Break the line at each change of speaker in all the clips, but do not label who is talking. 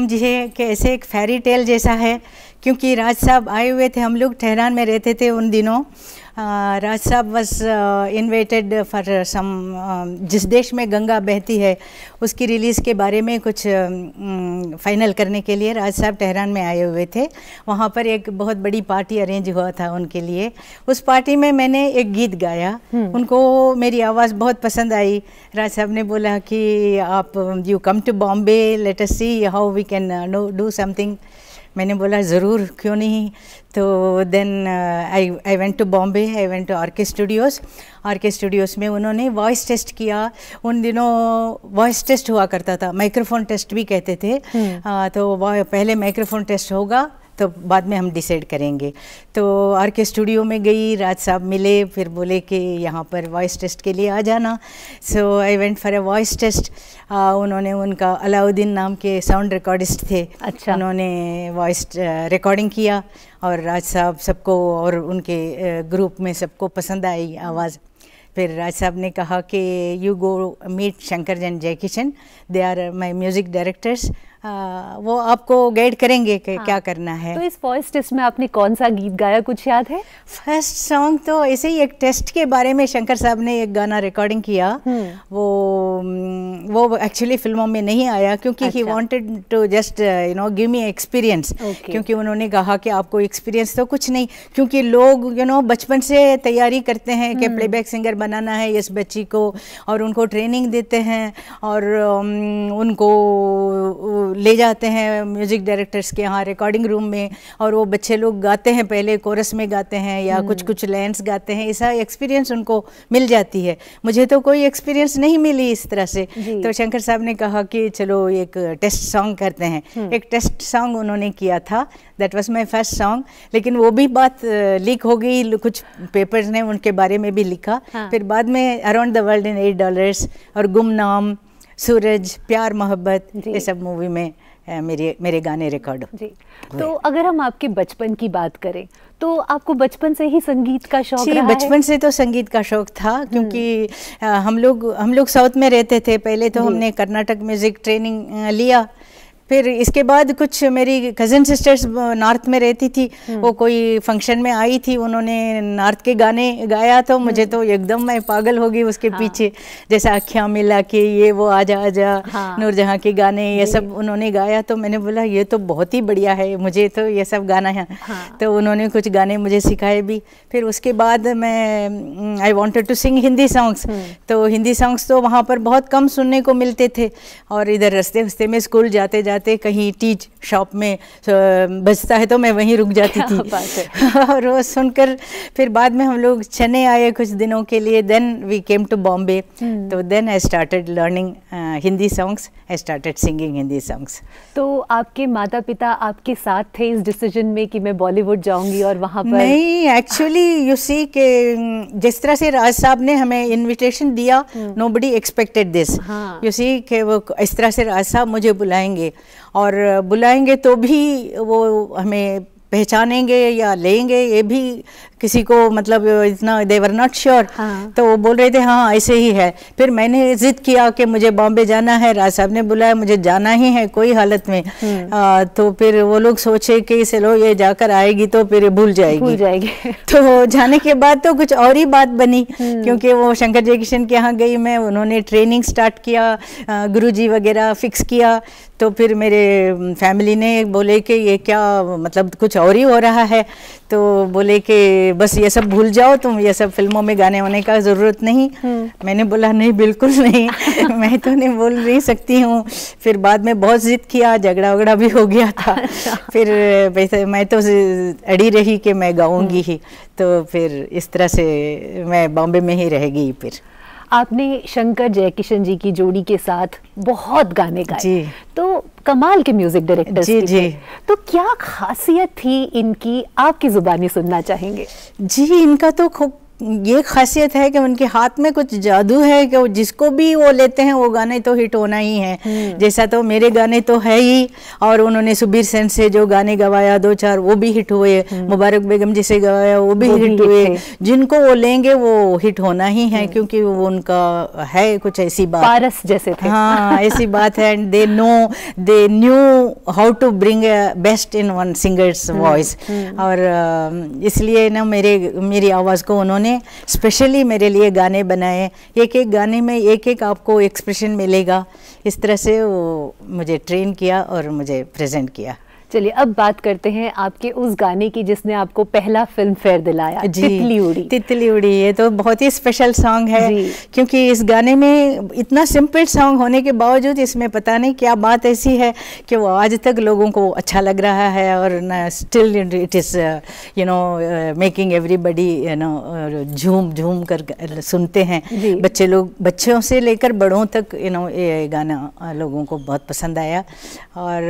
जी कि ऐसे एक फेरी टेल जैसा है, क्योंकि राज साहब आए हुए थे, हम लोग ठहरान में रहते थे उन दिनों। राज साहब वॉज इन्वाइटेड फॉर सम, जिस देश में गंगा बहती है उसकी रिलीज़ के बारे में कुछ फाइनल करने के लिए राज साहब ठहरान में आए हुए थे। वहाँ पर एक बहुत बड़ी पार्टी अरेंज हुआ था उनके लिए। उस पार्टी में मैंने एक गीत गाया, उनको मेरी आवाज़ बहुत पसंद आई। राज साहब ने बोला कि आप you come to Bombay, let us see how we can do something. मैंने बोला ज़रूर, क्यों नहीं। तो then I went to Bombay, I went to R K studios में उन्होंने वॉइस टेस्ट किया। उन दिनों वॉइस टेस्ट हुआ करता था, माइक्रोफोन टेस्ट भी कहते थे। तो पहले माइक्रोफोन टेस्ट होगा तो बाद में हम डिसाइड करेंगे। तो आर के स्टूडियो में गई, राज साहब मिले, फिर बोले कि यहाँ पर वॉइस टेस्ट के लिए आ जाना। So I went for a voice test. उन्होंने, उनका अलाउद्दीन नाम के साउंड रिकॉर्डिस्ट थे। अच्छा। उन्होंने वॉइस रिकॉर्डिंग किया और राज साहब सबको और उनके ग्रुप में सबको पसंद आई आवाज़। फिर राज साहब ने कहा कि you go meet Shankar and Jaikishan, they are my music directors, वो आपको गाइड करेंगे कि क्या करना है।
तो इस वॉइस टेस्ट में आपने कौन सा गीत गाया, कुछ याद है?
फर्स्ट सॉन्ग तो ऐसे ही एक टेस्ट के बारे में शंकर साहब ने एक गाना रिकॉर्डिंग किया। वो एक्चुअली फिल्मों में नहीं आया, क्योंकि he wanted to just you know give me experience. क्योंकि उन्होंने कहा कि आपको एक्सपीरियंस तो कुछ नहीं, क्योंकि लोग यू नो बचपन से तैयारी करते हैं कि प्लेबैक सिंगर बनाना है इस बच्ची को, और उनको ट्रेनिंग देते हैं और उनको ले जाते हैं म्यूज़िक डायरेक्टर्स के यहाँ रिकॉर्डिंग रूम में, और वो बच्चे लोग गाते हैं, पहले कोरस में गाते हैं या कुछ लाइन्स गाते हैं। ऐसा एक्सपीरियंस उनको मिल जाती है। मुझे तो कोई एक्सपीरियंस नहीं मिली इस तरह से। तो शंकर साहब ने कहा कि चलो एक टेस्ट सॉन्ग करते हैं। एक टेस्ट सॉन्ग उन्होंने किया था, that was my first song. लेकिन वो भी बात लीक हो गई, कुछ पेपर्स ने उनके बारे में भी लिखा। फिर बाद में अराउंड द वर्ल्ड इन $8 और गुमनाम, सूरज, प्यार मोहब्बत, ये सब मूवी में मेरे गाने रिकॉर्ड। जी।
तो अगर हम आपके बचपन की बात करें तो आपको बचपन से ही संगीत का शौक रहा है?
बचपन से तो संगीत का शौक था, क्योंकि हम लोग साउथ में रहते थे। पहले तो हमने कर्नाटक म्यूज़िक ट्रेनिंग लिया, फिर इसके बाद कुछ मेरी कज़न सिस्टर्स नॉर्थ में रहती थी, वो कोई फंक्शन में आई थी, उन्होंने नॉर्थ के गाने गाया तो मुझे तो एकदम मैं पागल हो गई उसके पीछे। जैसा अखियाँ मिला के, ये वो आजा आजा, नूरजहां के गाने, ये सब उन्होंने गाया। तो मैंने बोला ये तो बहुत ही बढ़िया है, मुझे तो ये सब गाना है। तो उन्होंने कुछ गाने मुझे सिखाए भी। फिर उसके बाद मैं I wanted to sing Hindi songs. तो हिंदी सॉन्ग्स तो वहाँ पर बहुत कम सुनने को मिलते थे, और इधर रास्ते रास्ते में स्कूल जाते जाते कहीं टीच शॉप में बजता है तो मैं वहीं रुक जाती थी। और वो सुनकर फिर बाद में हम लोग चेन्नई आए कुछ दिनों के लिए, then we came to Bombay. तो then I started learning Hindi songs, I started singing Hindi songs.
तो आपके माता पिता आपके साथ थे इस डिसीजन में कि मैं बॉलीवुड जाऊंगी और वहाँ पर?
नहीं, एक्चुअली यू सी के जिस तरह से राज साहब ने हमें इनविटेशन दिया, nobody expected this. You see के वो इस तरह से राज साहब मुझे बुलाएंगे, और बुलाएंगे तो भी वो हमें पहचानेंगे या लेंगे, ये भी किसी को मतलब इतना दे वर नॉट श्योर। तो वो बोल रहे थे हाँ ऐसे ही है। फिर मैंने जिद किया कि मुझे बॉम्बे जाना है, राज साहब ने बुलाया, मुझे जाना ही है कोई हालत में। तो फिर वो लोग सोचे कि चलो ये जाकर आएगी तो फिर भूल जाएगी। तो जाने के बाद तो कुछ और ही बात बनी, क्योंकि वो शंकर जयकिशन के यहाँ गई मैं, उन्होंने ट्रेनिंग स्टार्ट किया, गुरुजी वगैरह फिक्स किया। तो फिर मेरे फैमिली ने बोले कि ये क्या मतलब कुछ और ही हो रहा है। तो बोले कि बस ये सब भूल जाओ तुम, ये सब फिल्मों में गाने वाने का ज़रूरत नहीं। मैंने बोला नहीं, बिल्कुल नहीं मैं तो नहीं बोल नहीं सकती हूँ। फिर बाद में बहुत जिद किया, झगड़ा वगड़ा भी हो गया था। फिर वैसे मैं तो अड़ी रही कि मैं गाऊंगी ही। तो फिर इस तरह से मैं बॉम्बे में ही रह गई। फिर
आपने शंकर जयकिशन जी की जोड़ी के साथ बहुत गाने गाए, तो कमाल के म्यूजिक डायरेक्टर जी। तो क्या खासियत थी इनकी, आपकी जुबानी सुनना चाहेंगे?
जी, इनका तो खूब ये खासियत है कि उनके हाथ में कुछ जादू है कि वो जिसको भी वो लेते हैं वो गाने तो हिट होना ही है। जैसा तो मेरे गाने तो है ही, और उन्होंने सुबीर सेन से जो गाने गवाया 2-4 वो भी हिट हुए, मुबारक बेगम जी से गवाया वो भी हिट हुए। जिनको वो लेंगे वो हिट होना ही है, क्योंकि वो उनका है कुछ ऐसी बात, पारस
जैसे थे।
हाँ ऐसी बात है। They knew how to bring best in one singer's voice, और इसलिए ना मेरी आवाज़ को उन्होंने स्पेशली मेरे लिए गाने बनाए। एक एक गाने में एक एक आपको एक्सप्रेशन मिलेगा, इस तरह से वो मुझे ट्रेन किया और मुझे प्रेजेंट किया।
चलिए अब बात करते हैं आपके उस गाने की जिसने आपको पहला फिल्म फेयर दिलाया, तितली उड़ी।
तितली उड़ी, ये तो बहुत ही स्पेशल सॉन्ग है, क्योंकि इस गाने में इतना सिंपल सॉन्ग होने के बावजूद इसमें पता नहीं क्या बात ऐसी है कि वो आज तक लोगों को अच्छा लग रहा है, और still it is you know making everybody you know झूम कर सुनते हैं बच्चे लोग, बच्चों से लेकर बड़ों तक यू नो ये गाना लोगों को बहुत पसंद आया। और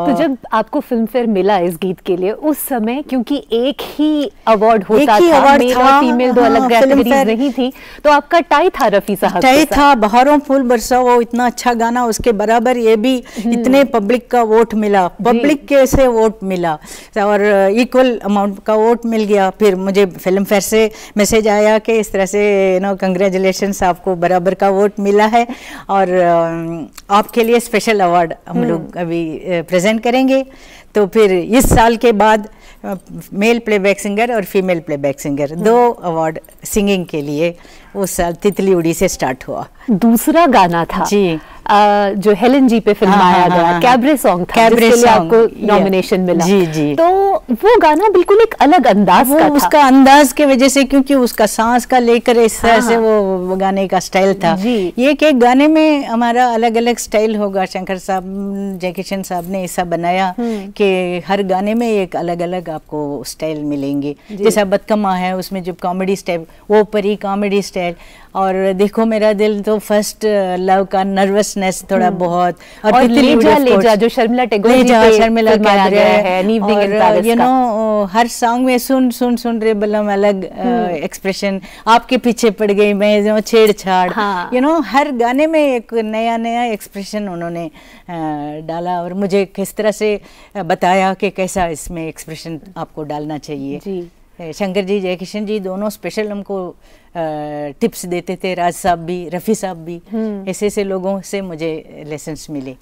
तो जब आपको फिल्म फेयर मिला इस गीत के लिए उस समय, क्योंकि एक ही अवार्ड होता था, मेल और फीमेल दो अलग कैटेगरीज नहीं थी, तो आपका टाई था रफी साहब
टाई था। बहारों फूल बरसा वो इतना अच्छा गाना, उसके बराबर ये भी इतने पब्लिक का वोट मिला, पब्लिक के से वोट मिला और इक्वल अमाउंट का वोट मिल गया। फिर मुझे फिल्म फेयर से मैसेज आया कि इस तरह से यू नो कंग्रेचुलेशंस, आपको बराबर का वोट मिला है और आपके लिए स्पेशल अवार्ड हम लोग अभी प्रेजेंट करेंगे। तो फिर इस साल के बाद मेल प्लेबैक सिंगर और female playback singer 2 award singing के लिए उस साल तितली उड़ी से स्टार्ट हुआ।
दूसरा गाना था
जी
जो हेलन जी पे फिल्माया गया, कैबरे सॉन्ग था, जिसके लिए आपको नॉमिनेशन मिला।
जी।
तो वो गाना बिल्कुल एक अलग अंदाज का था।
उसका अंदाज के वजह से, क्योंकि उसका सांस का लेकर इस तरह से वो गाने का स्टाइल था। ये एक गाने में हमारा अलग अलग स्टाइल होगा। शंकर साहब, जयकिशन साहब ने ऐसा बनाया कि हर गाने में एक अलग अलग आपको स्टाइल मिलेंगे। जैसा बदकमा है, उसमें जो कॉमेडी स्टाइल, वो परी कॉमेडी स्टाइल, और देखो मेरा दिल तो फर्स्ट लव का नर्वसनेस थोड़ा बहुत, और
ले जा जो शर्मिला टैगोर जी पे
शर्मिला
फिल्माया गया है, evening in Paris
you know her song में सुन रे बलम अलग एक्सप्रेशन, आपके पीछे पड़ गई मैं, जो छेड़छाड़, यू नो हर गाने में एक नया नया एक्सप्रेशन उन्होंने डाला, और मुझे किस तरह से बताया कि कैसा इसमें एक्सप्रेशन आपको डालना चाहिए। शंकर जी, जयकिशन जी दोनों स्पेशल हमको टिप्स देते थे, राज साहब भी, रफ़ी साहब भी, ऐसे ऐसे लोगों से मुझे लेसन्स मिले।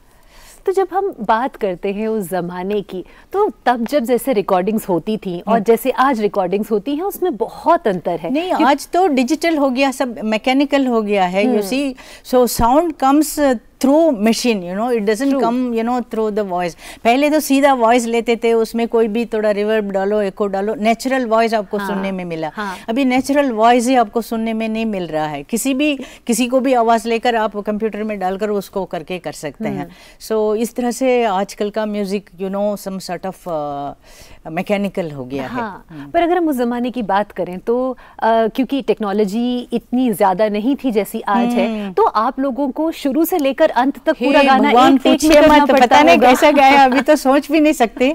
तो जब हम बात करते हैं उस ज़माने की, तो तब जब जैसे रिकॉर्डिंग्स होती थी और जैसे आज रिकॉर्डिंग्स होती हैं उसमें बहुत अंतर है।
नहीं, आज तो डिजिटल हो गया, सब मैकेनिकल हो गया है, you see, so sound comes through machine, you know, it doesn't come you know through the voice. पहले तो सीधा वॉइस लेते थे, उसमें कोई भी थोड़ा रिवर्ब डालो, एको डालो, नेचुरल वॉइस आपको सुनने में मिला। अभी नेचुरल वॉइस ही आपको सुनने में नहीं मिल रहा है। किसी को भी आवाज़ लेकर आप कंप्यूटर में डालकर उसको करके कर सकते हैं। सो इस तरह से आजकल का music you know some sort of mechanical हो गया है।
पर अगर हम उस ज़माने की बात करें तो क्योंकि टेक्नोलॉजी इतनी ज़्यादा नहीं थी जैसी आज है, तो आप लोगों को शुरू से लेकर अंत तक पूरा गाना एक टेक में करना
पता नहीं कैसा गाया, अभी तो सोच भी नहीं सकते।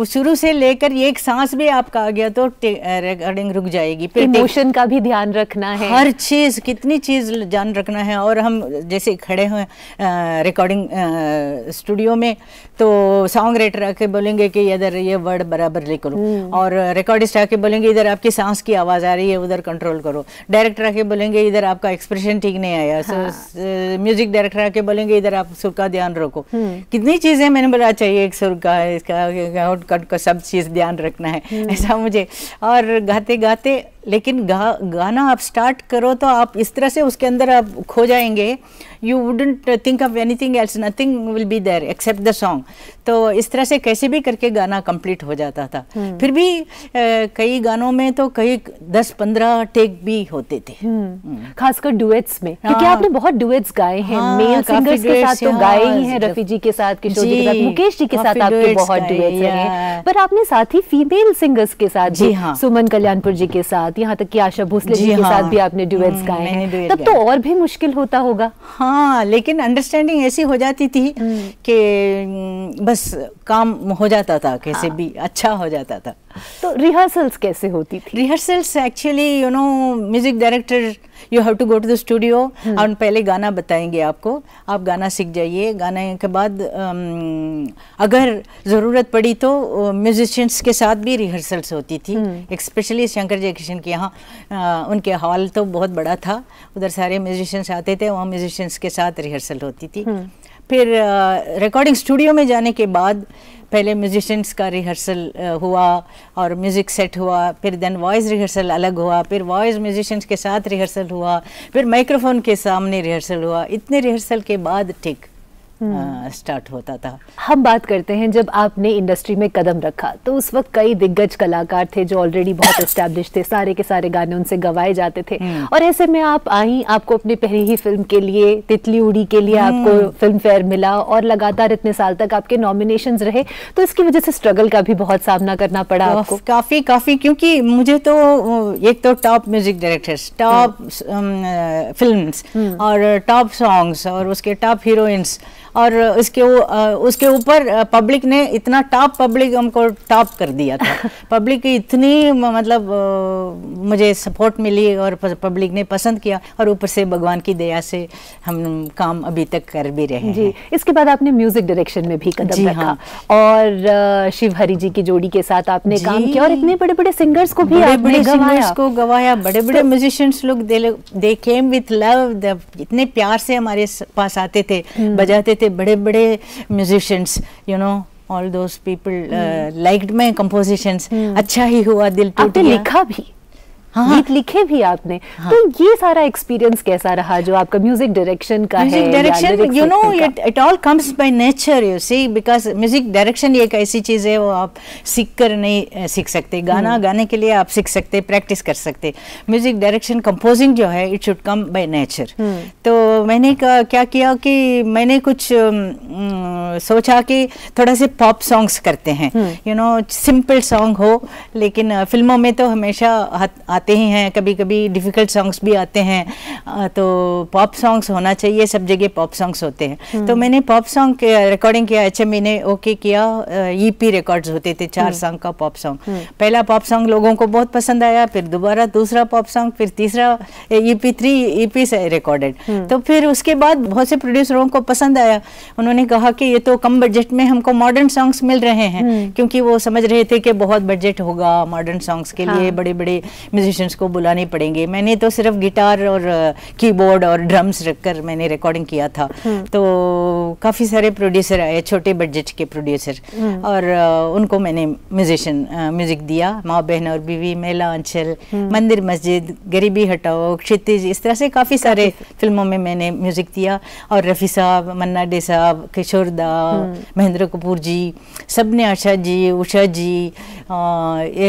शुरू से लेकर एक सांस भी आपका आ गया तो रिकॉर्डिंग रुक जाएगी।
इमोशन का भी ध्यान रखना है,
हर चीज़, कितनी चीज़ ध्यान रखना है। और हम जैसे खड़े हुए रिकॉर्डिंग स्टूडियो में, तो सॉन्ग राइटर आके बोलेंगे कि इधर ये वर्ड बराबर लिख लो, और रिकॉर्डिस्ट आके बोलेंगे इधर आपकी सांस की आवाज़ आ रही है, उधर कंट्रोल करो। डायरेक्टर आके बोलेंगे इधर आपका एक्सप्रेशन ठीक नहीं आया, म्यूजिक डायरेक्टर आके बोलेंगे इधर आप सुर का ध्यान रखो। कितनी चीज़ें मैंने बोला चाहिए, एक सुर का, इसका कट का सब चीज़ ध्यान रखना है, ऐसा मुझे। और गाते गाते, लेकिन गाना आप स्टार्ट करो तो आप इस तरह से उसके अंदर आप खो जाएंगे, you wouldn't think of anything else, nothing will be there except the song. तो इस तरह से कैसे भी करके गाना कंप्लीट हो जाता था। फिर भी कई गानों में तो कई 10-15 टेक भी होते थे,
खासकर डुएट्स में, क्योंकि आपने बहुत डुएट्स गाए हैं। मेल सिंगर्स के साथ तो गाए ही हैं, रफी जी के साथ, किशोर जी के साथ, मुकेश जी के साथ आपके बहुत डुएट्स रहे। पर आपने साथ ही फीमेल सिंगर्स के साथ भी, सुमन कल्याणपुर जी के साथ, साथ, यहाँ तक कि आशा भोसले जी के साथ भी आपने ड्यूएट्स गाए हैं, तब तो और भी मुश्किल होता होगा।
हाँ, लेकिन अंडरस्टैंडिंग ऐसी हो जाती थी कि बस काम हो जाता था, कैसे भी अच्छा हो जाता था।
तो रिहर्सल्स कैसे होती थी?
Rehearsals actually you know music director you have to go to the studio और पहले गाना बताएंगे आपको, आप गाना सीख जाइए। गाने के बाद अगर ज़रूरत पड़ी तो म्यूजिशियंस के साथ भी रिहर्सल्स होती थी, स्पेशली शंकर जयकिशन के यहाँ उनके हॉल तो बहुत बड़ा था, उधर सारे म्यूजिशियंस आते थे, वहाँ म्यूजिशियंस के साथ रिहर्सल होती थी। फिर रिकॉर्डिंग स्टूडियो में जाने के बाद पहले म्यूजिशियंस का रिहर्सल हुआ और म्यूज़िक सेट हुआ, फिर देन वॉइस रिहर्सल अलग हुआ, फिर वॉइस म्यूजिशियंस के साथ रिहर्सल हुआ, फिर माइक्रोफोन के सामने रिहर्सल हुआ। इतने रिहर्सल के बाद ठीक स्टार्ट होता था।
हम बात करते हैं जब आपने इंडस्ट्री में कदम रखा तो उस वक्त कई दिग्गज कलाकार थे जो ऑलरेडी बहुत एस्टैब्लिश थे, सारे के सारे गाने उनसे गवाए जाते थे, और ऐसे में आप आई, आपको अपनी पहली ही फिल्म के लिए, तितली उड़ी के लिए आपको फिल्म फेयर मिला और लगातार इतने साल तक आपके नॉमिनेशंस रहे, तो इसकी वजह से स्ट्रगल का भी बहुत सामना करना पड़ा आपको?
काफी, क्योंकि मुझे तो एक तो top music directors, top films और टॉप सॉन्ग्स और उसके टॉप हीरोइंस, और उसके ऊपर पब्लिक ने इतना टॉप, पब्लिक हमको टॉप कर दिया था। पब्लिक की इतनी मतलब मुझे सपोर्ट मिली और पब्लिक ने पसंद किया, और ऊपर से भगवान की दया से हम काम अभी तक कर भी रहे हैं।
जी, इसके बाद आपने म्यूजिक डायरेक्शन में भी कदम रखा। हाँ। और शिव हरी जी की जोड़ी के साथ आपने काम किया और इतने बड़े बड़े सिंगर्स को भी आपने
गवाया। बड़े बड़े म्यूजिशियंस लोग दे केम विथ लव, इतने प्यार से हमारे पास आते थे, बजाते थे। बड़े बड़े musicians, you know, all those people liked my compositions. अच्छा ही हुआ, दिल टूट गया।
लिखा भी, गीत लिखे भी आपने। तो ये सारा एक्सपीरियंस कैसा रहा जो आपका म्यूजिक डायरेक्शन का है?
Music direction, you know, it all comes by nature, you see, because music direction एक ऐसी चीज है वो आप सीख कर नहीं सीख सकते। गाना गाने के लिए आप सीख सकते, प्रैक्टिस कर सकते। म्यूजिक डायरेक्शन, कंपोजिंग जो है, it should come by nature. तो मैंने क्या किया कि मैंने कुछ सोचा कि थोड़ा से पॉप सॉन्ग्स करते हैं, यू नो, सिंपल सॉन्ग हो, लेकिन फिल्मों में तो हमेशा आते ही हैं, कभी कभी डिफिकल्ट सॉन्ग्स भी आते हैं, तो पॉप सॉन्ग्स होना चाहिए, सब जगह पॉप सॉन्ग्स होते हैं। तो मैंने पॉप सॉन्ग रिकॉर्डिंग किया, HMV ने ओके किया, EP रिकॉर्ड्स होते थे 4 सॉन्ग का पॉप सॉन्ग। पहला पॉप सॉन्ग लोगों को बहुत पसंद आया, फिर दोबारा दूसरा पॉप सॉन्ग, फिर तीसरा EP3 EP से रिकॉर्डेड। तो फिर उसके बाद बहुत से प्रोड्यूसरों को पसंद आया, उन्होंने कहा कि ये तो कम बजट में हमको मॉडर्न सॉन्ग्स मिल रहे हैं, क्योंकि वो समझ रहे थे कि बहुत बजट होगा मॉडर्न सॉन्ग्स के लिए, बड़े बड़े म्यूजिशियंस को बुलाने पड़ेंगे। मैंने तो सिर्फ गिटार और कीबोर्ड और ड्रम्स रखकर मैंने रिकॉर्डिंग किया था। तो काफ़ी सारे प्रोड्यूसर आए, छोटे बजट के प्रोड्यूसर, और उनको मैंने म्यूजिक दिया। माँ बहन और बीवी, मेला अंचल, मंदिर मस्जिद, गरीबी हटाओ, क्षितिज, इस तरह से काफ़ी सारे फिल्मों में मैंने म्यूजिक दिया। और रफ़ी साहब, मन्ना डे साहब, किशोर दा, महेंद्र कपूर जी, सबने, आशा जी, उषा जी,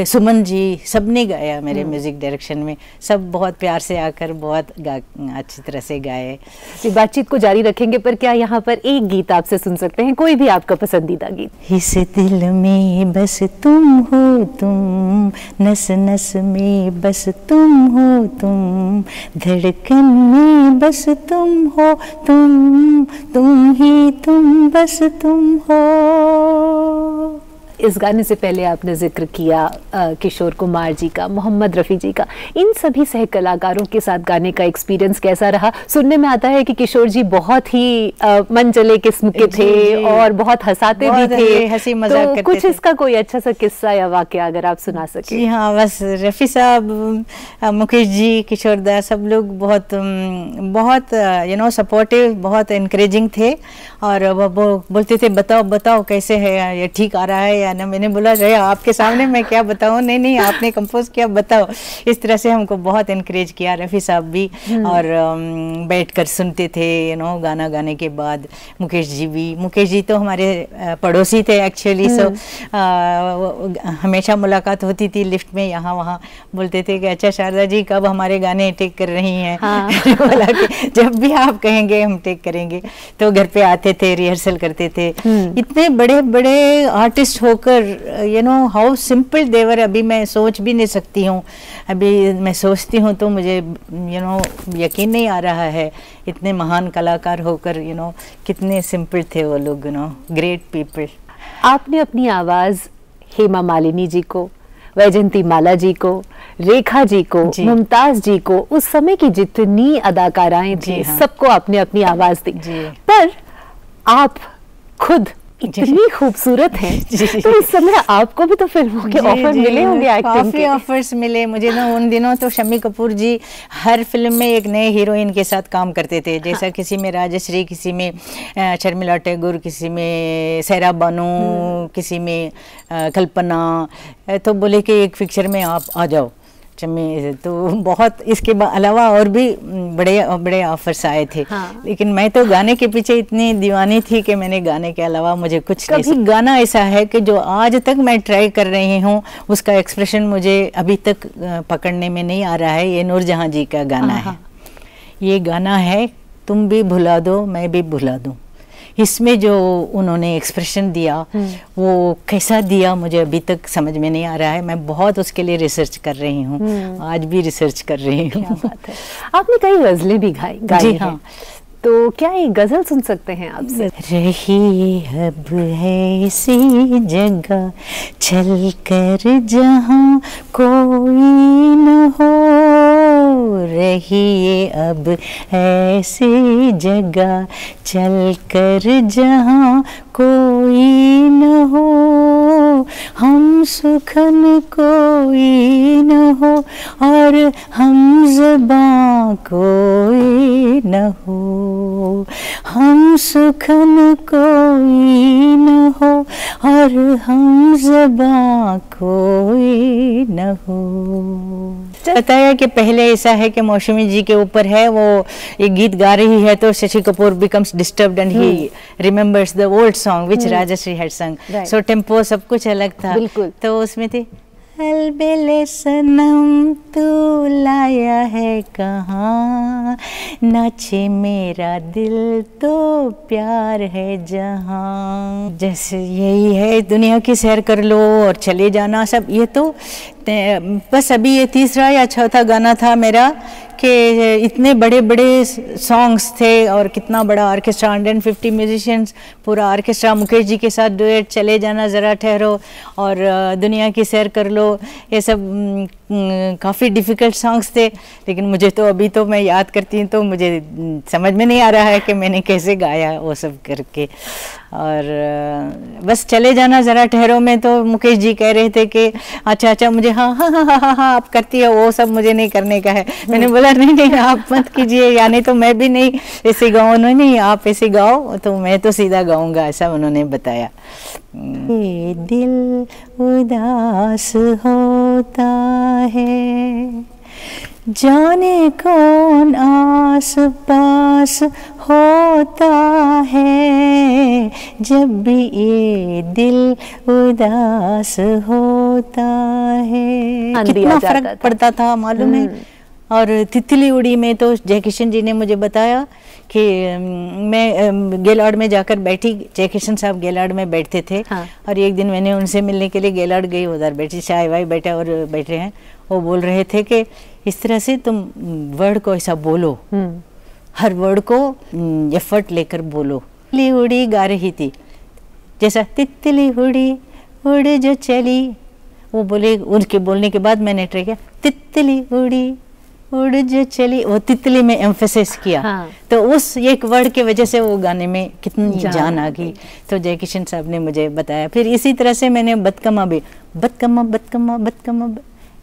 सुमन जी, सबने गाया मेरे म्यूजिक डायरेक्शन में। सब बहुत प्यार से आकर बहुत अच्छी तरह से गाए।
बातचीत को जारी रखेंगे, पर क्या यहाँ पर एक गीत आपसे सुन सकते हैं, कोई भी आपका पसंदीदा गीत?
इस दिल में बस तुम हो, तुम नस नस में बस तुम हो, तुम धड़कन में बस तुम हो, तुम ही तुम, बस तुम हो।
इस गाने से पहले आपने जिक्र किया किशोर कुमार जी का, मोहम्मद रफ़ी जी का, इन सभी सह कलाकारों के साथ गाने का एक्सपीरियंस कैसा रहा? सुनने में आता है कि किशोर जी बहुत ही मनचले किस्म के थे और बहुत हंसाते भी थे,
हंसी मजाक करते थे।
कुछ इसका कोई अच्छा सा किस्सा या वाकया अगर आप सुना सके?
जी हाँ, बस रफ़ी साहब, मुकेश जी, किशोर दा, सब लोग बहुत यू नो सपोर्टिव, बहुत इनकरेजिंग थे। और वो बोलते थे बताओ बताओ कैसे है, ये ठीक आ रहा है या ना। मैंने बोला रे आपके सामने मैं क्या बताऊँ, नहीं आपने कंपोज किया, बताओ। इस तरह से हमको बहुत इनकरेज किया रफ़ी साहब भी, और बैठकर सुनते थे, यू नो, गाना गाने के बाद। मुकेश जी भी, मुकेश जी तो हमारे पड़ोसी थे एक्चुअली, सो हमेशा मुलाकात होती थी लिफ्ट में, यहाँ वहाँ। बोलते थे कि अच्छा शारदा जी कब हमारे गाने टेक कर रही हैं? हाँ। बोला कि जब भी आप कहेंगे हम टेक करेंगे। तो घर पे आते थे, रिहर्सल करते थे। इतने बड़े बड़े आर्टिस्ट होकर होकर हाउ सिंपल देवर, अभी मैं सोच भी नहीं सकती हूँ। अभी मैं सोचती हूँ तो मुझे यकीन नहीं आ रहा है, इतने महान कलाकार होकर कितने सिंपल थे वो लोग, ग्रेट पीपल।
आपने अपनी आवाज़ हेमा मालिनी जी को, वैजयंती माला जी को, रेखा जी को, मुमताज जी को, उस समय की जितनी अदाकाराएं थी,
हाँ।
सबको आपने अपनी आवाज दी। पर आप खुद इतनी खूबसूरत हैं, तो इस समय आपको भी तो फिल्मों के ऑफर मिले होंगे, एक्टिंग के।
ऑफर्स मिले मुझे ना। उन दिनों तो शम्मी कपूर जी हर फिल्म में एक नए हीरोइन के साथ काम करते थे। जैसा किसी में राजश्री, किसी में शर्मिला टैगोर, किसी में सैरा बानो, किसी में कल्पना। तो बोले कि एक पिक्चर में आप आ जाओ चम्मी। तो बहुत इसके अलावा और भी बड़े बड़े ऑफर्स आए थे।
हाँ।
लेकिन मैं तो गाने के पीछे इतनी दीवानी थी कि मैंने गाने के अलावा मुझे कुछ नहीं। गाना ऐसा है कि जो आज तक मैं ट्राई कर रही हूँ, उसका एक्सप्रेशन मुझे अभी तक पकड़ने में नहीं आ रहा है। ये नूरजहां जी का गाना है। ये गाना है तुम भी भुला दो मैं भी भुला दूँ। इसमें जो उन्होंने एक्सप्रेशन दिया, वो कैसा दिया मुझे अभी तक समझ में नहीं आ रहा है। मैं बहुत उसके लिए रिसर्च कर रही हूँ, आज भी रिसर्च कर रही हूँ।
आपने कई गजलें भी गाई
जी हाँ।
तो क्या एक गजल सुन सकते हैं आपसे?
रही अब है ऐसी जगह चल कर जहाँ कोई न हो, रही अब ऐसी जगह चल कर जहाँ कोई न हो, हम सुखन कोई न हो और हम ज़बां कोई न हो, हम सुखन कोई न हो और हम ज़बां कोई न हो। बताया कि पहले ऐसा है कि मौसमी जी के ऊपर है, वो एक गीत गा रही है तो Shashi Kapoor becomes disturbed and he remembers the old song which Rajshri had sung. So tempo सब कुछ अलग था। तो उसमें थी अलबेले सनम तू लाया है कहाँ, नाचे मेरा दिल तो प्यार है जहाँ। जैसे यही है, दुनिया की सैर कर लो और चले जाना, सब ये तो बस अभी ये तीसरा या चौथा गाना था मेरा कि इतने बड़े बड़े सॉन्ग्स थे और कितना बड़ा ऑर्केस्ट्रा, 150 म्यूजिशियंस, पूरा ऑर्केस्ट्रा, मुकेश जी के साथ डुएट, चले जाना ज़रा ठहरो और दुनिया की सैर कर लो, ये सब काफ़ी डिफ़िकल्ट सॉन्ग्स थे। लेकिन मुझे तो अभी तो मैं याद करती हूँ तो मुझे समझ में नहीं आ रहा है कि मैंने कैसे गाया वो सब करके। और बस चले जाना ज़रा ठहरो में तो मुकेश जी कह रहे थे कि अच्छा मुझे हाँ हाँ हाँ हाँ हाँ हाँ आप करती है, वो सब मुझे नहीं करने का है। मैंने बोला नहीं आप मत कीजिए, यानी तो मैं भी नहीं ऐसे गाऊँ। नहीं आप ऐसे गाओ तो मैं तो सीधा गाऊँगा, ऐसा उन्होंने बताया। ये दिल उदास होता है जाने कौन आस पास होता है, जब भी ये दिल उदास होता है। कितना फर्क पड़ता था मालूम है। और तितली उड़ी में तो जयकिशन जी ने मुझे बताया कि मैं गेलाड में जाकर बैठी, जयकिशन साहब गेलाड में बैठते थे। हाँ। और एक दिन मैंने उनसे मिलने के लिए गेलाड गई, उधर बैठी, चाय वाय बैठा और बैठे हैं, वो बोल रहे थे कि इस तरह से तुम वर्ड को ऐसा बोलो, हर वर्ड को एफर्ट लेकर बोलो। तितली उड़ी गा रही थी, जैसा तितली उड़ी उड़ जो चली, वो बोले, उनके बोलने के बाद मैंने ट्राई किया तितली उड़ी उड़ जो चली, वो तितली में एम्फेसिस किया। हाँ। तो उस एक वर्ड के वजह से वो गाने में कितनी जान आ गई। तो जयकिशन साहब ने मुझे बताया। फिर इसी तरह से मैंने बतकमा भी, बतकमा बतकमा बतकमा,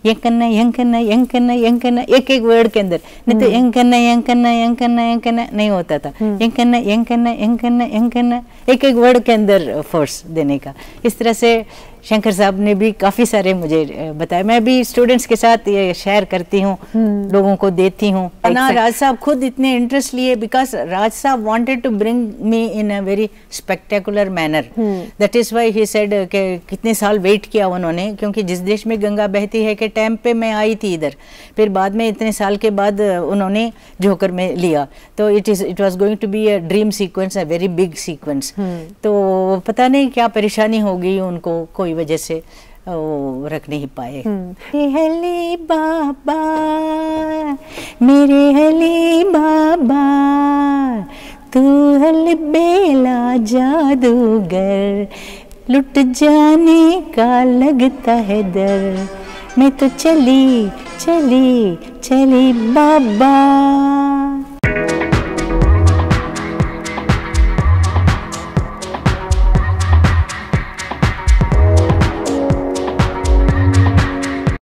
यंकन्ना यंकन्ना यंकन्ना यंकन्ना, एक एक वर्ड के अंदर, नहीं तो यंकन्ना यंकन्ना यंकन्ना यंकन्ना नहीं होता था। यंकन्ना यंकन्ना यंकन्ना यंकन्ना, एक एक वर्ड के अंदर फोर्स देने का। इस तरह से शंकर साहब ने भी काफ़ी सारे मुझे बताया। मैं भी स्टूडेंट्स के साथ ये शेयर करती हूँ, लोगों को देती हूँ ना। राज साहब खुद इतने इंटरेस्ट लिए, बिकॉज राज साहब wanted to bring me in a very spectacular manner. That is why he said कि कितने साल वेट किया उन्होंने, क्योंकि जिस देश में गंगा बहती है के टाइम पे मैं आई थी इधर, फिर बाद में इतने साल के बाद उन्होंने जोकर में लिया। तो it was going to be a dream sequence, a very big sequence. तो पता नहीं क्या परेशानी हो गई उनको, कोई कोई वजह से वो रख नहीं पाए। हली बाबा, मेरे हली बाबा, तू हल बेला जादूगर, लुट जाने का लगता है डर, मैं तो चली चली चली बाबा।